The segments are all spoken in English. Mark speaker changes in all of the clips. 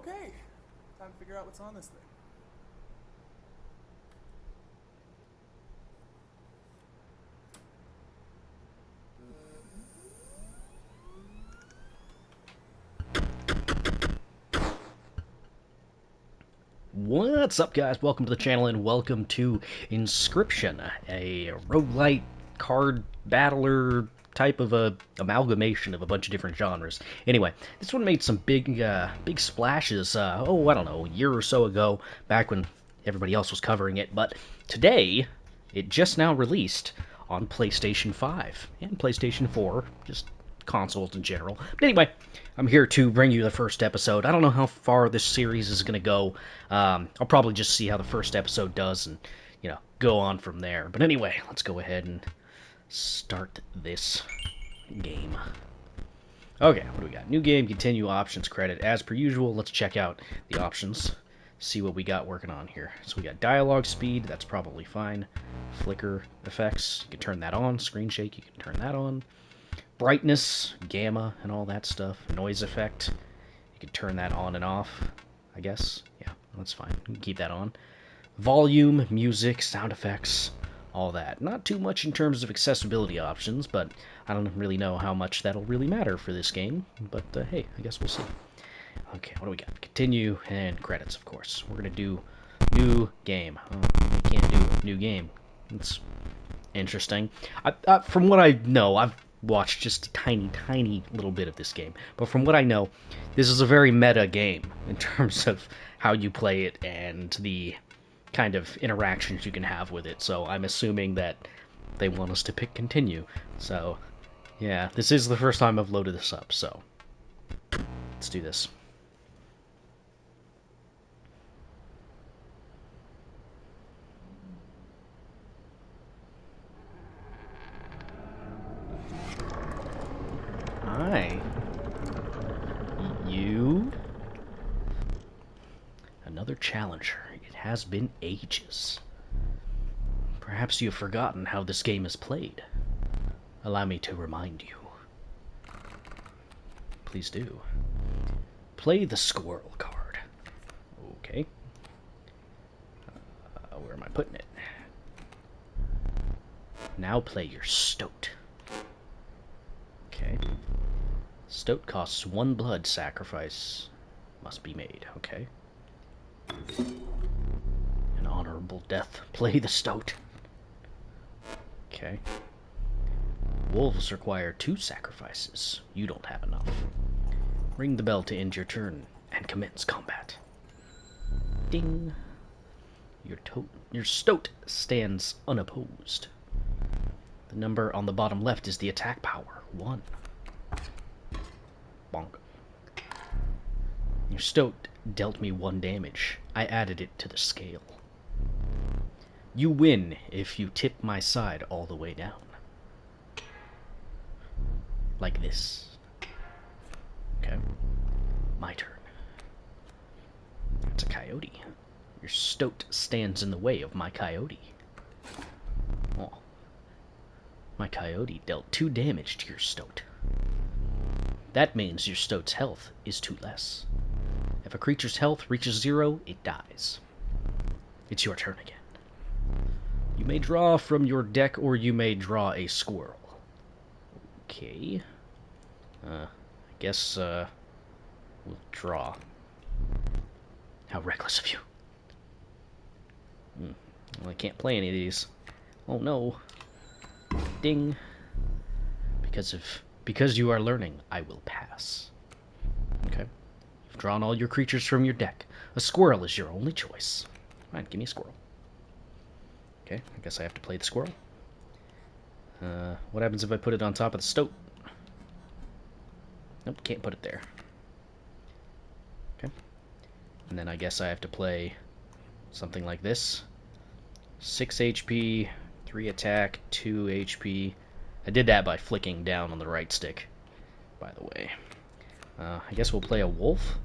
Speaker 1: Okay, time to figure out what's on this thing.
Speaker 2: What's up, guys? Welcome to the channel and welcome to Inscryption, a roguelite card battler type of a amalgamation of a bunch of different genres. Anyway, this one made some big splashes, I don't know, a year or so ago, back when everybody else was covering it, but today, it just now released on PlayStation 5 and PlayStation 4, just consoles in general. But anyway, I'm here to bring you the first episode. I don't know how far this series is going to go. I'll probably just see how the first episode does and, go on from there. But anyway, let's go ahead and start this game. Okay, what do we got? New game, continue, options, credit. As per usual, let's check out the options. See what we got working on here. So we got dialogue speed, that's probably fine. Flicker effects, you can turn that on. Screen shake, you can turn that on. Brightness, gamma, and all that stuff. Noise effect, you can turn that on and off, I guess. Yeah, that's fine. You can keep that on. Volume, music, sound effects, all that. Not too much in terms of accessibility options, but I don't really know how much that'll really matter for this game. But hey, I guess we'll see. Okay, what do we got? Continue and credits, of course. We're gonna do new game. Oh, we can't do new game. It's interesting. From what I know, I've watched just a tiny little bit of this game, but from what I know, this is a very meta game in terms of how you play it and the kind of interactions you can have with it. So I'm assuming that they want us to pick continue. So yeah, this is the first time I've loaded this up, so let's do this. Hi. You? Another challenger. It has been ages. Perhaps you've forgotten how this game is played. Allow me to remind you. Please do. Play the squirrel card. Okay. Where am I putting it? Now play your stoat. Okay. Stoat costs 1 blood. Sacrifice must be made. Okay. An honorable death. Play the stoat. Okay. Wolves require 2 sacrifices. You don't have enough. Ring the bell to end your turn and commence combat. Ding. Your stoat stands unopposed. The number on the bottom left is the attack power. 1. Bonk. Your stoat dealt me 1 damage. I added it to the scale. You win if you tip my side all the way down. Like this. Okay. My turn. It's a coyote. Your stoat stands in the way of my coyote. Oh. My coyote dealt 2 damage to your stoat. That means your stoat's health is 2 less. If a creature's health reaches 0, it dies. It's your turn again. You may draw from your deck or you may draw a squirrel. Okay. I guess, we'll draw. How reckless of you. Well, I can't play any of these. Oh no. Ding. Because you are learning, I will pass. Okay. You've drawn all your creatures from your deck. A squirrel is your only choice. Fine, give me a squirrel. Okay, I guess I have to play the squirrel. What happens if I put it on top of the stoat? Nope, can't put it there. Okay. And then I guess I have to play something like this. 6 HP, 3 attack, 2 HP. I did that by flicking down on the right stick, by the way. I guess we'll play a wolf.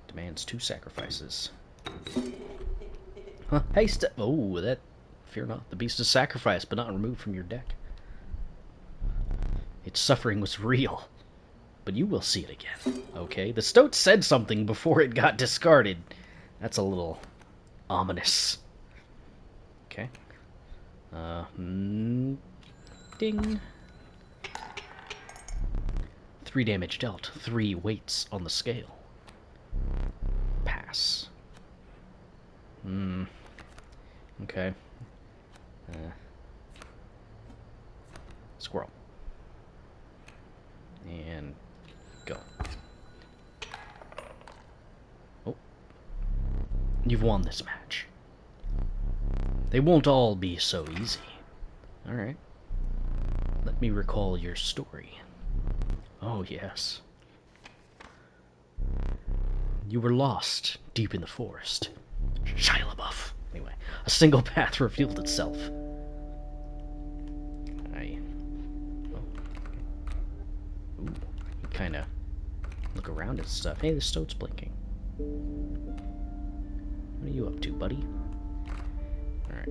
Speaker 2: Demands 2 sacrifices. Huh, haste. Oh, that... Fear not, the beast is sacrificed, but not removed from your deck. Its suffering was real. but you will see it again. Okay, the stoat said something before it got discarded. That's a little ominous. Okay. Ding. 3 damage dealt. 3 weights on the scale. Pass. Okay. Squirrel. And go. Oh. You've won this match. They won't all be so easy. Alright. Let me recall your story. Oh, yes. You were lost deep in the forest. Shia LaBeouf. Anyway, a single path revealed itself. Ooh, you kind of look around at stuff. Hey, the stoat's blinking. What are you up to, buddy? Alright.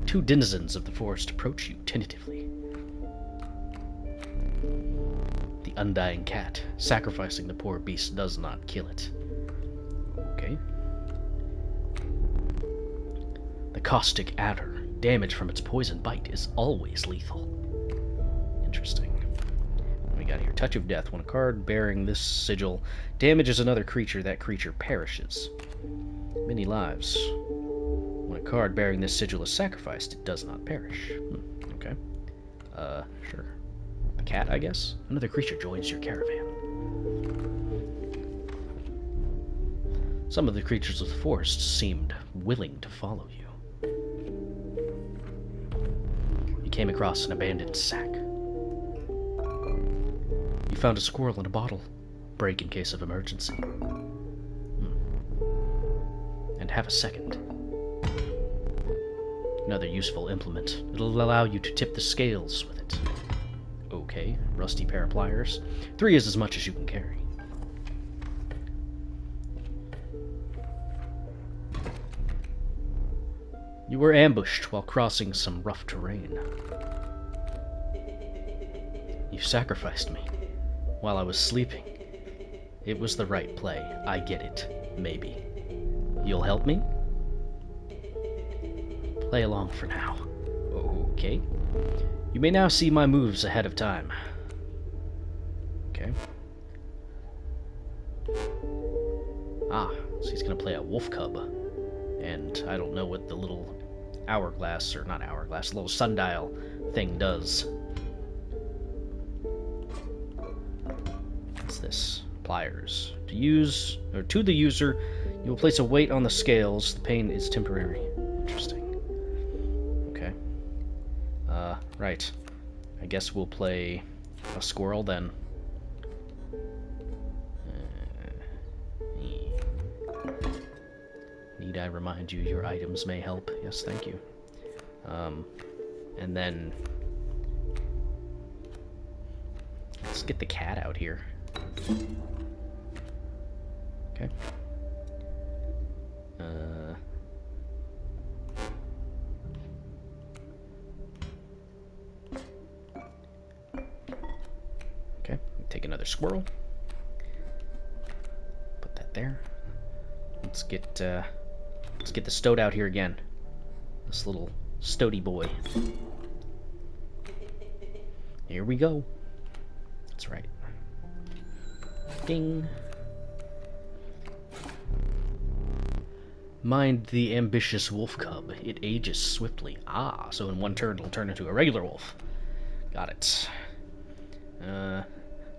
Speaker 2: 2 denizens of the forest approach you tentatively. The undying cat. Sacrificing the poor beast does not kill it. Okay. The caustic adder. Damage from its poison bite is always lethal. Interesting. We got here. Touch of Death. When a card bearing this sigil damages another creature, that creature perishes. Many lives. When a card bearing this sigil is sacrificed, it does not perish. Okay. Sure. A cat, I guess? Another creature joins your caravan. Some of the creatures of the forest seemed willing to follow you. You came across an abandoned sack. You found a squirrel in a bottle. Break in case of emergency. And have a second. Another useful implement. It'll allow you to tip the scales with it. Okay, rusty pair of pliers. 3 is as much as you can carry. You were ambushed while crossing some rough terrain. You sacrificed me while I was sleeping. It was the right play. I get it. Maybe. You'll help me? Play along for now. Okay. You may now see my moves ahead of time. Okay. Ah, so he's gonna play a wolf cub. And I don't know what the little hourglass, or not hourglass, little sundial thing does. What's this? Pliers. To use, or to the user, you will place a weight on the scales. The pain is temporary. Interesting. Okay. Right. I guess we'll play a squirrel then. Need I remind you your items may help? Yes, thank you. And then let's get the cat out here. Okay. Okay, take another squirrel. Put that there. Let's get the stoat out here again. This little stoaty boy. Here we go. That's right. Ding. Mind the ambitious wolf cub. It ages swiftly. Ah, so in one turn it'll turn into a regular wolf. Got it. I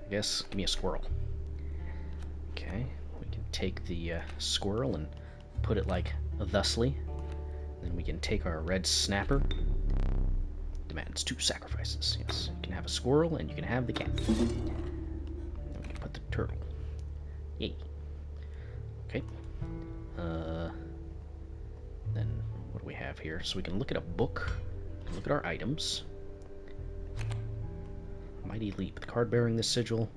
Speaker 2: guess give me a squirrel. Okay, we can take the squirrel and put it like thusly. Then we can take our red snapper. Demands 2 sacrifices. Yes, you can have a squirrel and you can have the cat. Then we can put the turtle. Yay. Okay. Then what do we have here? So we can look at a book. Look at our items. Mighty Leap. The card bearing this sigil.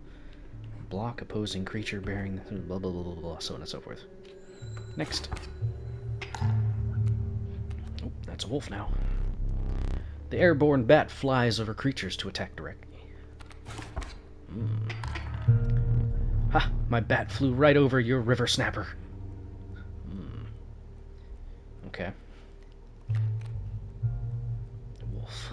Speaker 2: Block opposing creature bearing blah blah blah blah blah, so on and so forth. Next. Oh, that's a wolf now. The airborne bat flies over creatures to attack directly. Ha! My bat flew right over your river snapper. Okay. Wolf.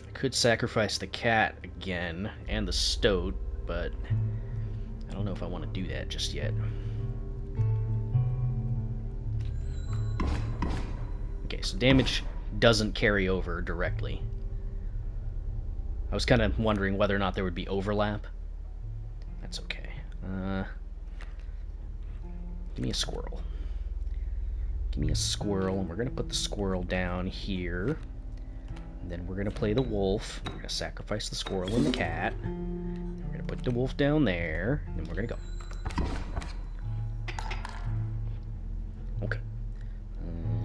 Speaker 2: I could sacrifice the cat again, and the stoat, but I don't know if I want to do that just yet. Okay, so damage doesn't carry over directly. I was kind of wondering whether or not there would be overlap. That's okay. Give me a squirrel. Give me a squirrel, and we're going to put the squirrel down here. And then we're going to play the wolf. We're going to sacrifice the squirrel and the cat. We're going to put the wolf down there, and we're going to go. Okay.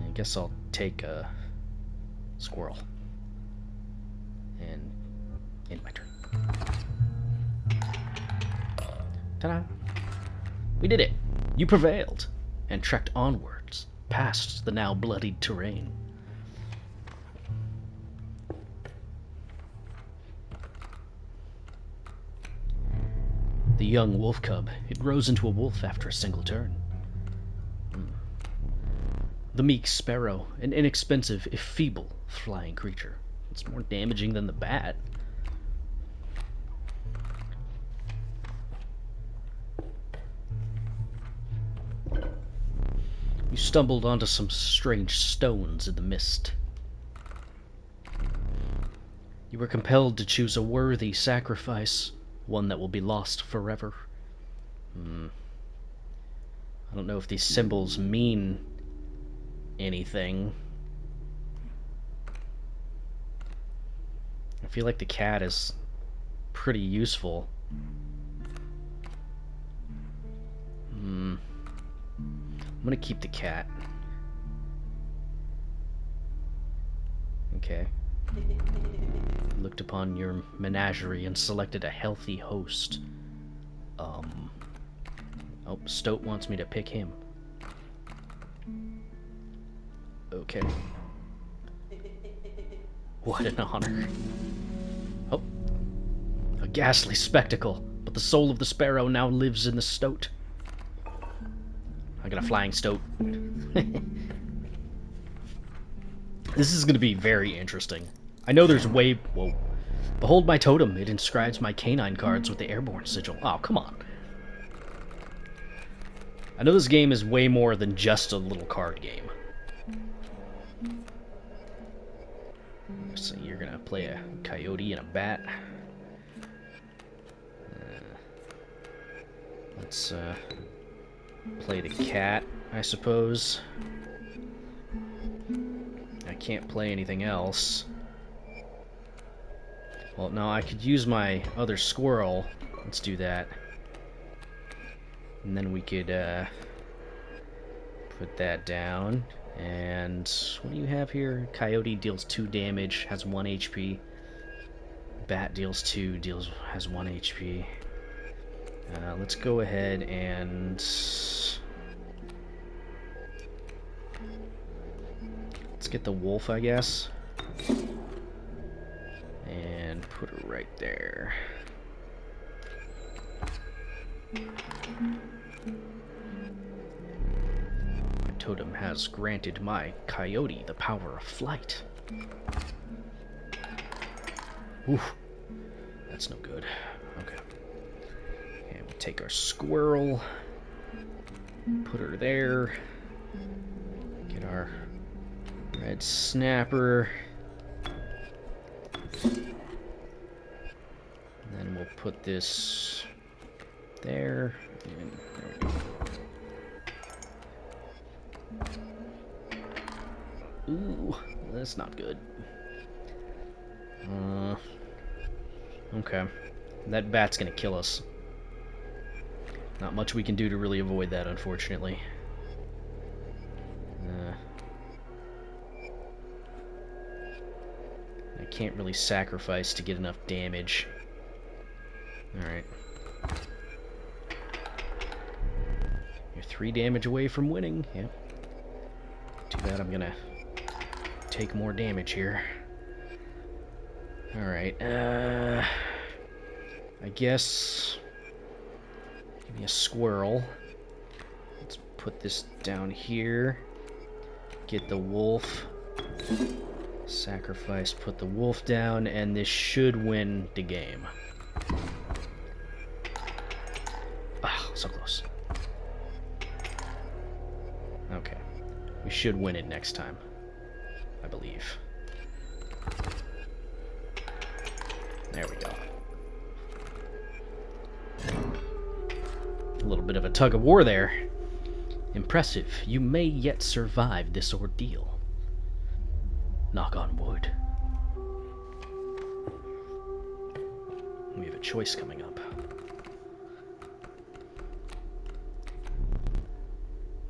Speaker 2: I guess I'll take a squirrel. And end my turn. Ta-da! We did it! You prevailed, and trekked onwards, past the now bloodied terrain. The young wolf cub, it rose into a wolf after a single turn. The meek sparrow, an inexpensive, if feeble, flying creature. It's more damaging than the bat. You stumbled onto some strange stones in the mist. You were compelled to choose a worthy sacrifice, one that will be lost forever. I don't know if these symbols mean anything. I feel like the cat is pretty useful. I'm gonna keep the cat. Okay. Looked upon your menagerie and selected a healthy host. Oh, Stoat wants me to pick him. Okay. What an honor. Oh. A ghastly spectacle, but the soul of the sparrow now lives in the stoat. I got a flying stoat. This is going to be very interesting. I know there's way... Whoa. Behold my totem. It inscribes my canine cards with the airborne sigil. Oh, come on. I know this game is way more than just a little card game. So you're going to play a coyote and a bat. Let's play the cat, I suppose. I can't play anything else. Well, no, I could use my other squirrel. Let's do that. And then we could put that down. And what do you have here? Coyote deals 2 damage, has 1 HP. Bat deals 2, has 1 HP. Let's go ahead and... Let's get the wolf, I guess. And put her right there. My totem has granted my coyote the power of flight. Oof. That's no good. Okay. And we'll take our squirrel. Put her there. Get our red snapper. And then we'll put this there. And there we go. Ooh, that's not good. Okay. That bat's gonna kill us. Not much we can do to really avoid that, unfortunately. I can't really sacrifice to get enough damage. Alright. You're 3 damage away from winning. Yeah. Too bad I'm gonna take more damage here. Alright, I guess... Give me a squirrel. Let's put this down here. Get the wolf. Sacrifice, put the wolf down, and this should win the game. Ah, so close. Okay. We should win it next time, I believe. There we go. A little bit of a tug of war there. Impressive. You may yet survive this ordeal. Knock on wood. We have a choice coming up.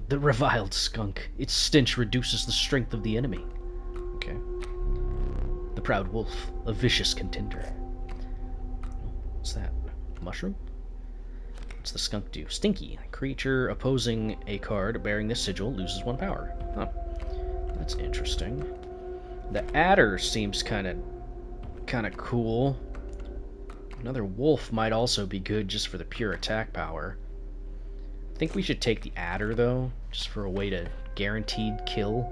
Speaker 2: The reviled skunk. Its stench reduces the strength of the enemy. Okay. The proud wolf. A vicious contender. What's that? Mushroom? What's the skunk do? Stinky. Creature opposing a card bearing this sigil loses 1 power. Huh. That's interesting. The adder seems kind of cool. Another wolf might also be good just for the pure attack power. I think we should take the adder though, just for a way to guaranteed kill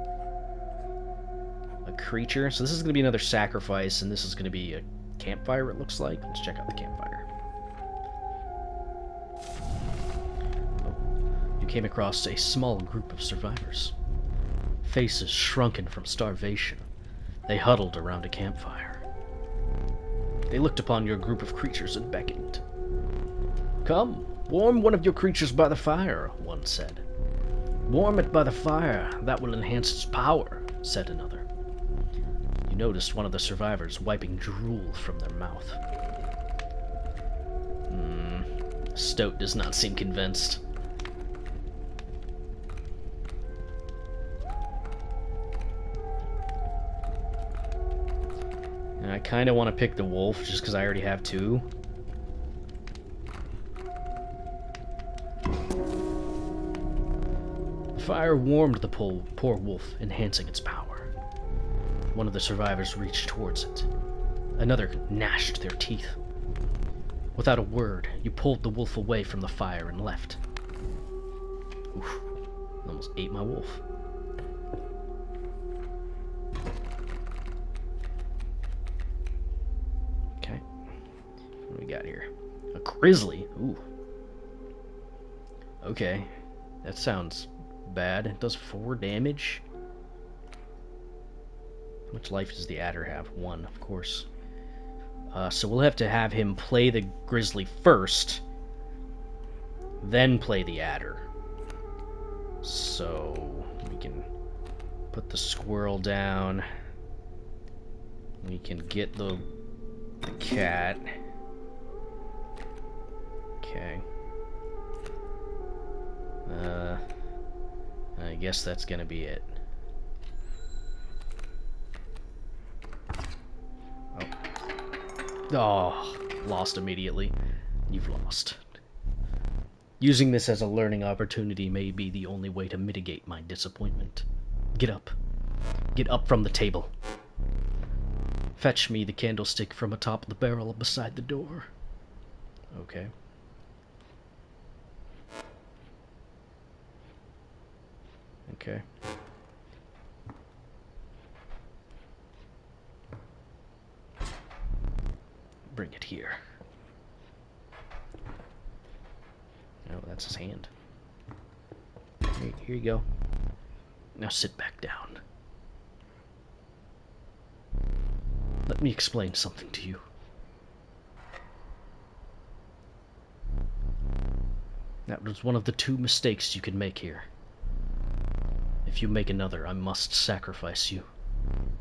Speaker 2: a creature. So this is going to be another sacrifice, and this is going to be a campfire, it looks like. Let's check out the campfire. Oh, you came across a small group of survivors. Faces shrunken from starvation. They huddled around a campfire. They looked upon your group of creatures and beckoned. Come, warm one of your creatures by the fire, one said. Warm it by the fire, that will enhance its power, said another. You noticed one of the survivors wiping drool from their mouth. Stoat does not seem convinced. And I kind of want to pick the wolf just because I already have 2. The fire warmed the poor wolf, enhancing its power. One of the survivors reached towards it. Another gnashed their teeth. Without a word, you pulled the wolf away from the fire and left. Oof, almost ate my wolf. Okay, what do we got here? A grizzly? Ooh. Okay, that sounds bad. It does 4 damage. How much life does the adder have? 1, of course. So we'll have to have him play the grizzly first, then play the adder. So we can put the squirrel down. We can get the cat. Okay. I guess that's gonna be it. Oh, lost immediately. You've lost. Using this as a learning opportunity may be the only way to mitigate my disappointment. Get up. Get up from the table. Fetch me the candlestick from atop the barrel beside the door. Okay. Okay. Bring it here. Oh, that's his hand. Here you go. Now sit back down. Let me explain something to you. That was one of the 2 mistakes you could make here. If you make another, I must sacrifice you.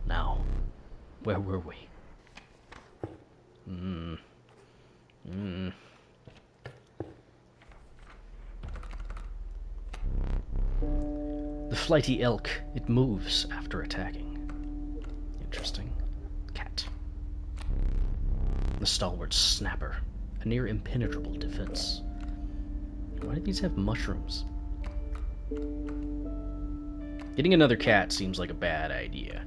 Speaker 2: Now, where were we? The flighty elk, it moves after attacking. Interesting. Cat. The stalwart snapper, a near impenetrable defense. Why do these have mushrooms? Getting another cat seems like a bad idea.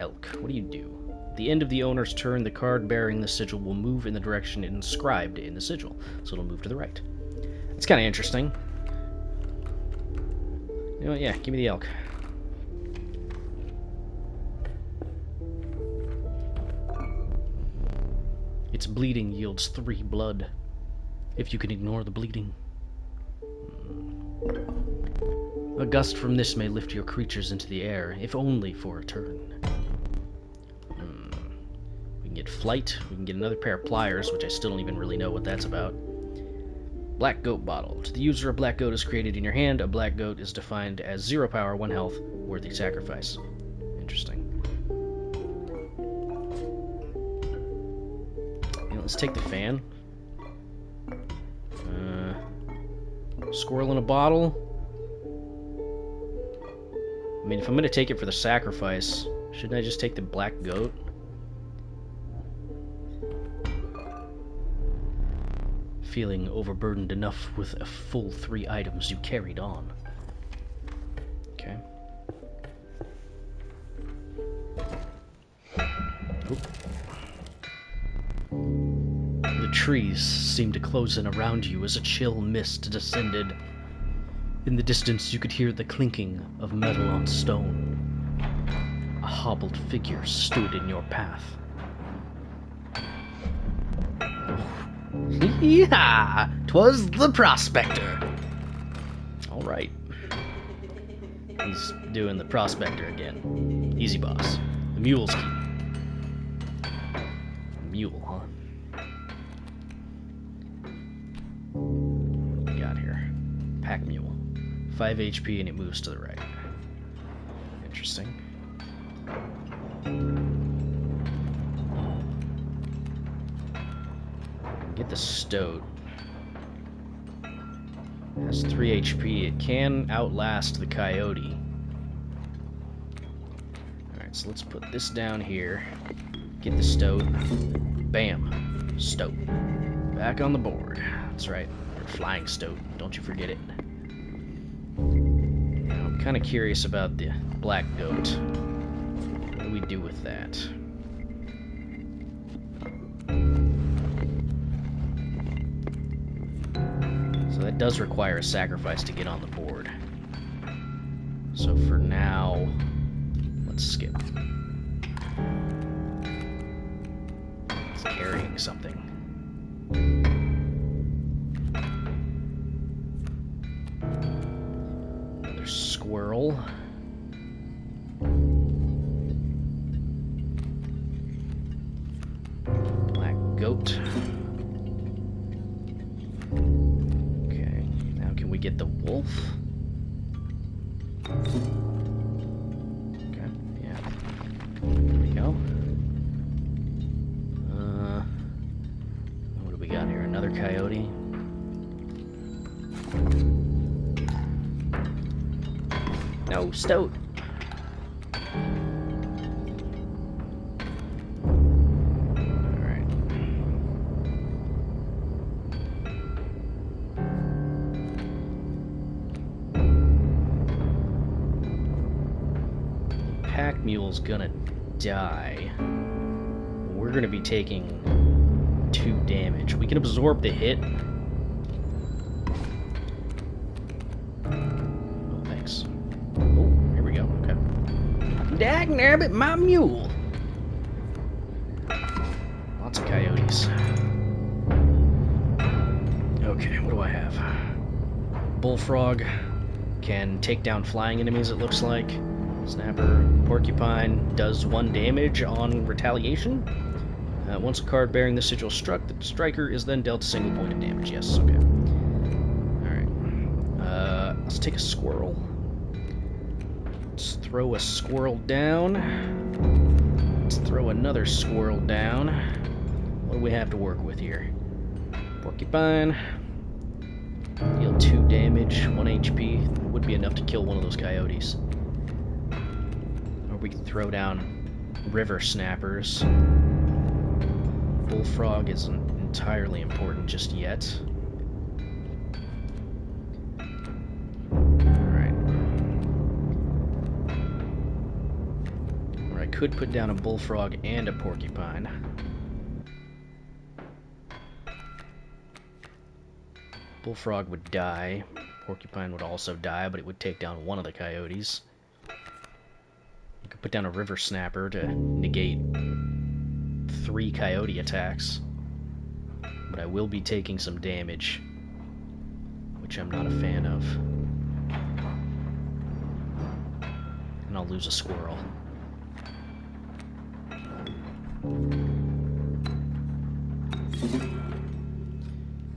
Speaker 2: Elk, what do you do? At the end of the owner's turn, the card bearing the sigil will move in the direction inscribed in the sigil, so it'll move to the right. It's kind of interesting. You know what, yeah, give me the elk. Its bleeding yields 3 blood, if you can ignore the bleeding. A gust from this may lift your creatures into the air, if only for a turn. We can get flight, we can get another pair of pliers, which I still don't even really know what that's about. Black Goat Bottle. To the user, a black goat is created in your hand. A black goat is defined as 0 power, 1 health, worthy sacrifice. Interesting. Let's take the fan. Squirrel in a bottle. I mean, if I'm going to take it for the sacrifice, shouldn't I just take the black goat? Feeling overburdened enough with a full 3 items, you carried on. Okay. Oop. The trees seemed to close in around you as a chill mist descended. In the distance, you could hear the clinking of metal on stone. A hobbled figure stood in your path. Yeah, 'twas the prospector. All right. He's doing the prospector again. Easy, boss. The mule's key. Mule, huh? What we got here? Pack mule. 5 HP and it moves to the right. Interesting. Get the stoat. It has 3 HP. It can outlast the coyote. Alright, so let's put this down here. Get the stoat. Bam. Stoat. Back on the board. That's right. Or flying stoat. Don't you forget it. Now, I'm kind of curious about the black goat. What do we do with that? So that does require a sacrifice to get on the board. So for now, let's skip. It's carrying something. Another squirrel. Black goat. Okay, now can we get the wolf? Okay, yeah. There we go. What do we got here? Another coyote. No, stoat. Alright. Pack mule's gonna die. We're gonna be taking 2 damage. We can absorb the hit. Oh, thanks. Oh, here we go. Okay. Dagnabbit, my mule! Lots of coyotes. Okay, what do I have? Bullfrog can take down flying enemies, it looks like. Snapper, Porcupine does 1 damage on retaliation. Once a card bearing the sigil struck, the striker is then dealt a single point of damage. Yes, okay. Alright. Let's take a squirrel. Let's throw a squirrel down. Let's throw another squirrel down. What do we have to work with here? Porcupine. Deal 2 damage, 1 HP. Would be enough to kill one of those coyotes. Or we can throw down river snappers. Bullfrog isn't entirely important just yet. Alright. could put down a bullfrog and a porcupine. Bullfrog would die. Porcupine would also die, but it would take down one of the coyotes. You could put down a river snapper to negate 3 coyote attacks. But I will be taking some damage, which I'm not a fan of. And I'll lose a squirrel.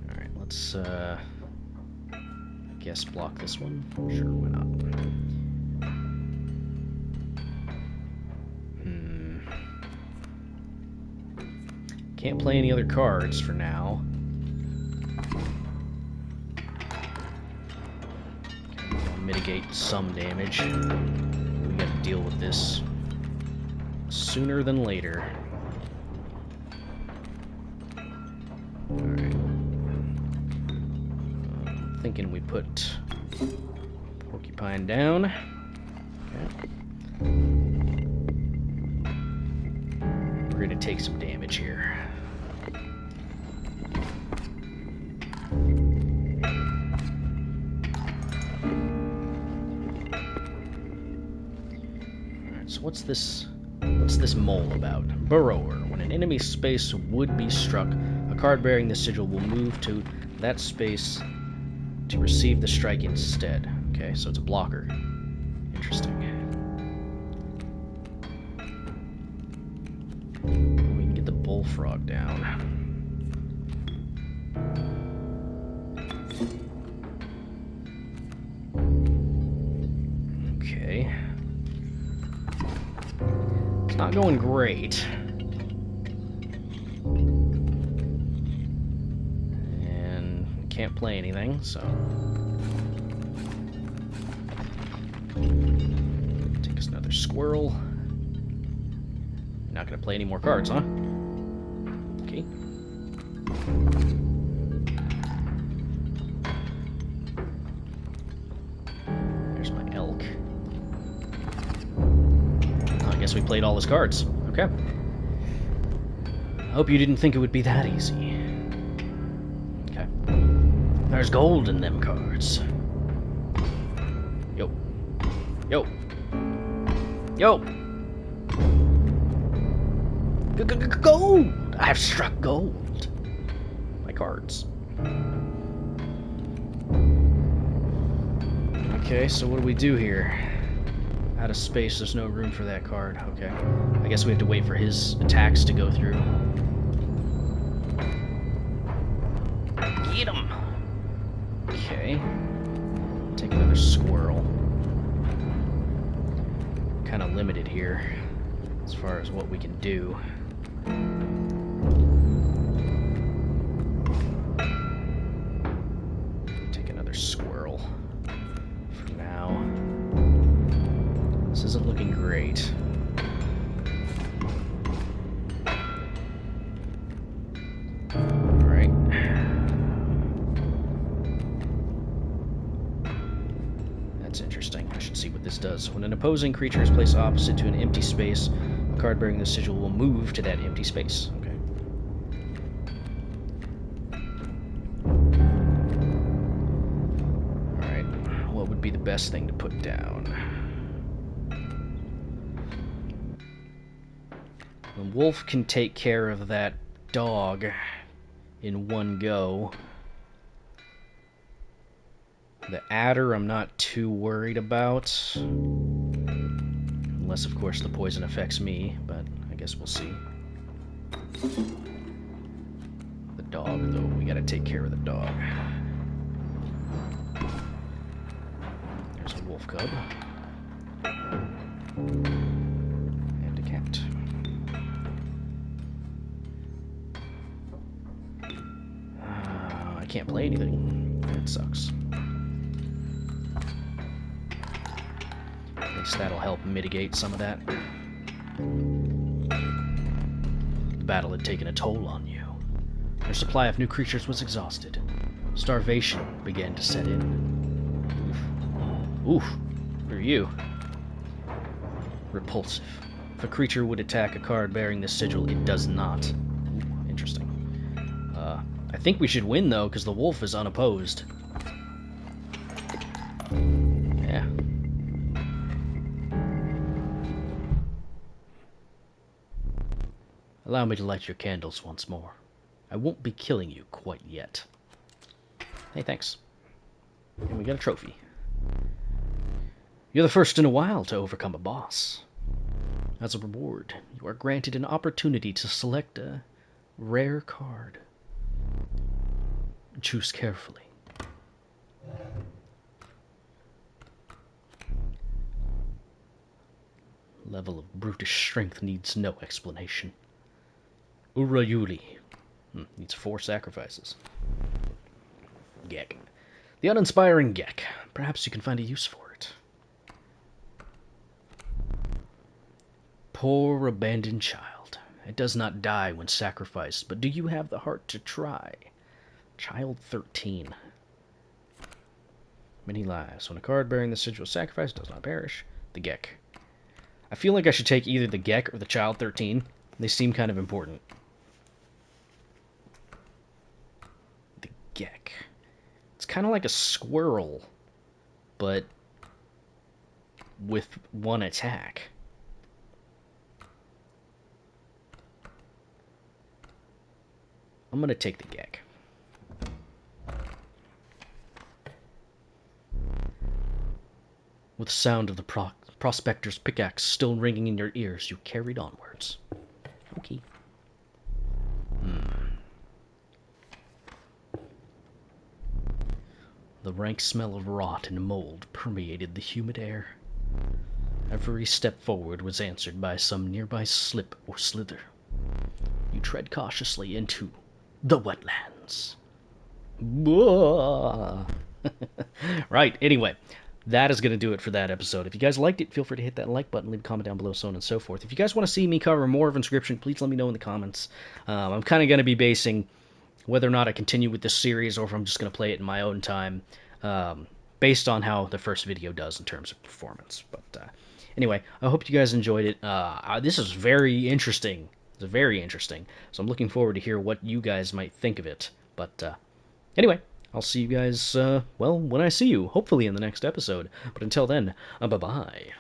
Speaker 2: Alright, let's, I guess block this one. Sure, why not? Can't play any other cards for now. I'll mitigate some damage. We gotta deal with this sooner than later. Alright. I'm thinking we put porcupine down. Okay. We're gonna take some damage here. So what's this mole about? Burrower. When an enemy space would be struck, a card bearing the sigil will move to that space to receive the strike instead. Okay, so it's a blocker. Interesting. We can get the bullfrog down. Okay. It's not going great. And can't play anything, so... Take us another squirrel. Not gonna play any more cards, huh? Okay. There's my elk. I guess we played all his cards. Okay. I hope you didn't think it would be that easy. Okay. There's gold in them cards. Yo. Yo. Yo! Gold! I have struck gold. My cards. Okay, so what do we do here? Out of space, there's no room for that card. Okay. I guess we have to wait for his attacks to go through. Get him! Okay. Take another squirrel. Kind of limited here as far as what we can do. Take another squirrel for now. This isn't looking great. Alright. That's interesting. I should see what this does. When an opposing creature is placed opposite to an empty space, a card bearing the sigil will move to that empty space. Okay. Alright. What would be the best thing to put down? The wolf can take care of that dog in one go. The adder I'm not too worried about. Unless, of course, the poison affects me, but I guess we'll see. The dog, though, we gotta take care of the dog. There's a wolf cub. And a cat. I can't play anything. That sucks. At least that'll help mitigate some of that. The battle had taken a toll on you. Your supply of new creatures was exhausted. Starvation began to set in. Oof. Who are you? Repulsive. If a creature would attack a card bearing this sigil, it does not. Ooh, interesting. I think we should win, though, because the wolf is unopposed. Yeah. Allow me to light your candles once more. I won't be killing you quite yet. Hey, thanks. And we got a trophy. You're the first in a while to overcome a boss. As a reward, you are granted an opportunity to select a rare card. Choose carefully. Level of brutish strength needs no explanation. Urayuli. Needs 4 sacrifices. Gek. The uninspiring Gek. Perhaps you can find a use for it. Poor abandoned child. It does not die when sacrificed, but do you have the heart to try? Child 13. Many lives. When a card bearing the sigil of sacrifice does not perish, the Gek. I feel like I should take either the Gek or the Child 13. They seem kind of important. The Gek. It's kind of like a squirrel, but with 1 attack. I'm going to take the Gek. With the sound of the prospector's pickaxe still ringing in your ears, you carried onwards. Okay. The rank smell of rot and mold permeated the humid air. Every step forward was answered by some nearby slip or slither. You tread cautiously into the wetlands. Right, anyway. That is going to do it for that episode. If you guys liked it, feel free to hit that like button, leave a comment down below, so on and so forth. If you guys want to see me cover more of Inscryption, please let me know in the comments. I'm kind of going to be basing whether or not I continue with this series or if I'm just going to play it in my own time, based on how the first video does in terms of performance. But anyway, I hope you guys enjoyed it. This is very interesting. It's very interesting. So I'm looking forward to hear what you guys might think of it. But anyway, I'll see you guys, well, when I see you, hopefully in the next episode. But until then, bye-bye.